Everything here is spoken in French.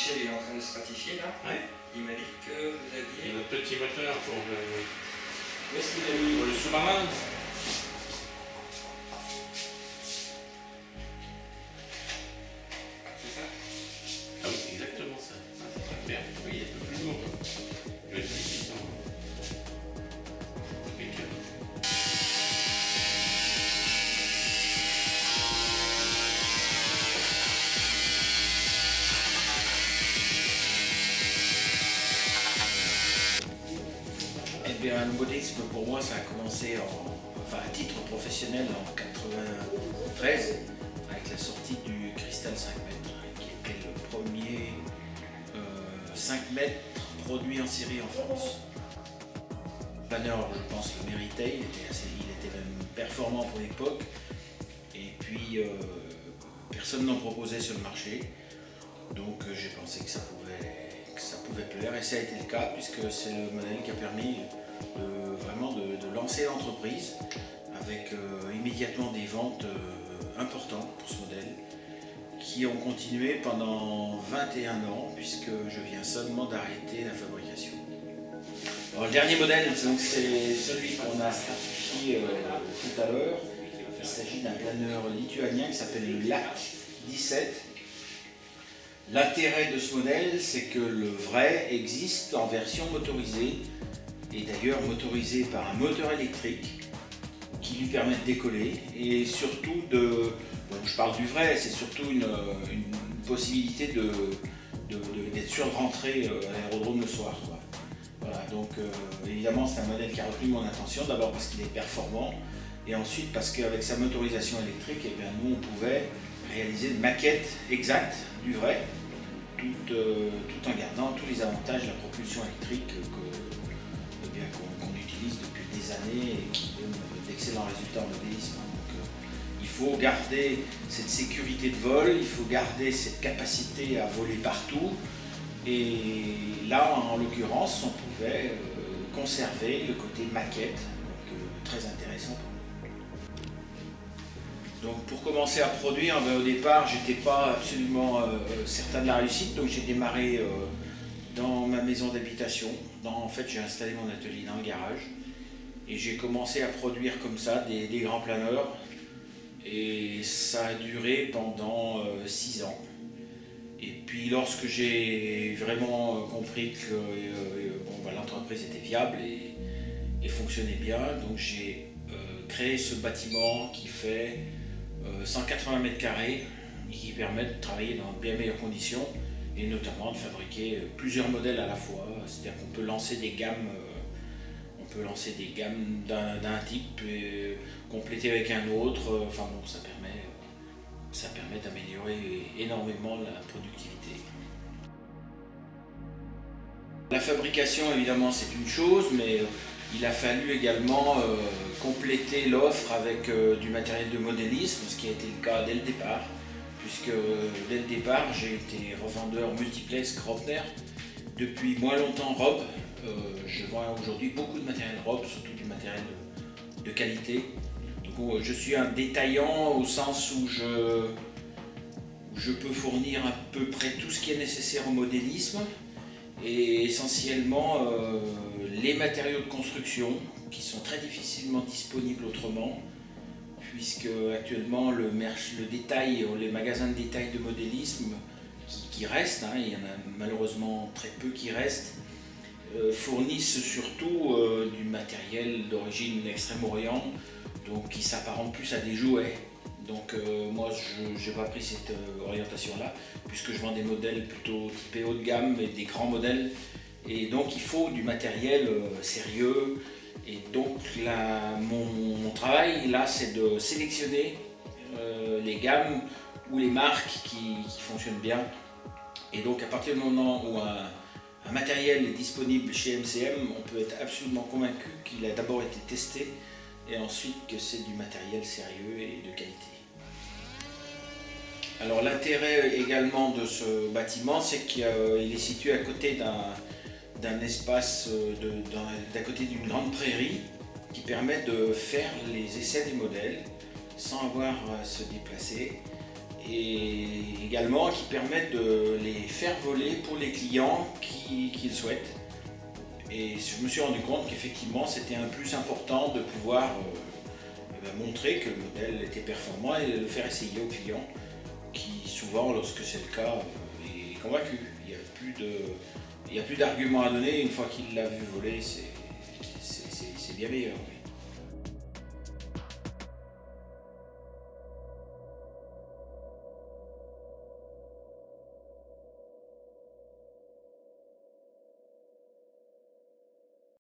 Michel est en train de stratifier là. Ouais. Il m'a dit que vous aviez... Le petit moteur pour Où est-ce qu'il a mis le sous-marin. C'est ça? Ah oui, exactement ça. Ah, c'est très bien. Oui, il est un peu plus lourd. Je vais le mettre dans le pick-up. Eh bien, le modélisme pour moi, ça a commencé à titre professionnel en 93 avec la sortie du Cristal 5 mètres, qui était le premier 5 mètres produit en série en France. Planeur, je pense, le méritait, il était même performant pour l'époque, et puis personne n'en proposait sur le marché, donc j'ai pensé que ça pouvait plaire, et ça a été le cas, puisque c'est le modèle qui a permis vraiment de lancer l'entreprise avec immédiatement des ventes importantes pour ce modèle qui ont continué pendant 21 ans puisque je viens seulement d'arrêter la fabrication. Alors, le dernier modèle, c'est celui qu'on a certifié tout à l'heure. Il s'agit d'un planeur lituanien qui s'appelle le LAC 17. L'intérêt de ce modèle, c'est que le vrai existe en version motorisée, et d'ailleurs motorisé par un moteur électrique qui lui permet de décoller, et surtout bon, je parle du vrai, c'est surtout une possibilité d'être sûr de rentrer à l'aérodrome le soir, quoi. Voilà, donc évidemment c'est un modèle qui a retenu mon attention, d'abord parce qu'il est performant, et ensuite parce qu'avec sa motorisation électrique, eh bien, nous on pouvait réaliser une maquette exacte du vrai, tout en gardant tous les avantages de la propulsion électrique qu'on utilise depuis des années et qui donne d'excellents résultats en modélisme. Donc, il faut garder cette sécurité de vol, il faut garder cette capacité à voler partout, et là en l'occurrence on pouvait conserver le côté maquette, donc très intéressant pour nous. Donc pour commencer à produire, au départ j'étais pas absolument certain de la réussite, donc j'ai démarré dans ma maison d'habitation. En fait, j'ai installé mon atelier dans le garage et j'ai commencé à produire comme ça des grands planeurs, et ça a duré pendant 6 ans. Et puis lorsque j'ai vraiment compris que l'entreprise était viable et fonctionnait bien, donc j'ai créé ce bâtiment qui fait 180 mètres carrés et qui permet de travailler dans de bien meilleures conditions, et notamment de fabriquer plusieurs modèles à la fois. C'est-à-dire qu'on peut lancer des gammes, d'un type et compléter avec un autre. Enfin bon, ça permet d'améliorer énormément la productivité. La fabrication, évidemment, c'est une chose, mais il a fallu également compléter l'offre avec du matériel de modélisme, ce qui a été le cas dès le départ, puisque dès le départ, j'ai été revendeur multiplex Grobner. Depuis moins longtemps Rob, je vends aujourd'hui beaucoup de matériel Rob, surtout du matériel de qualité. Donc, je suis un détaillant au sens où je peux fournir à peu près tout ce qui est nécessaire au modélisme, et essentiellement les matériaux de construction qui sont très difficilement disponibles autrement, puisque actuellement le détail, les magasins de détail de modélisme qui restent, hein, il y en a malheureusement très peu qui restent, fournissent surtout du matériel d'origine Extrême-Orient, donc qui s'apparente plus à des jouets. Donc moi je n'ai pas pris cette orientation-là, puisque je vends des modèles plutôt typés haut de gamme et des grands modèles, et donc il faut du matériel sérieux. Et donc mon travail là, c'est de sélectionner les gammes ou les marques qui fonctionnent bien. Et donc à partir du moment où un matériel est disponible chez MCM, on peut être absolument convaincu qu'il a d'abord été testé, et ensuite que c'est du matériel sérieux et de qualité. Alors l'intérêt également de ce bâtiment, c'est qu'il est situé à côté d'un espace, d'à côté d'une grande prairie, qui permet de faire les essais des modèles sans avoir à se déplacer. et également qui permettent de les faire voler pour les clients qui le souhaitent. Et je me suis rendu compte qu'effectivement c'était un plus important de pouvoir montrer que le modèle était performant et de le faire essayer aux clients qui souvent, lorsque c'est le cas, est convaincu. Il n'y a plus d'arguments à donner, une fois qu'il l'a vu voler, c'est bien meilleur.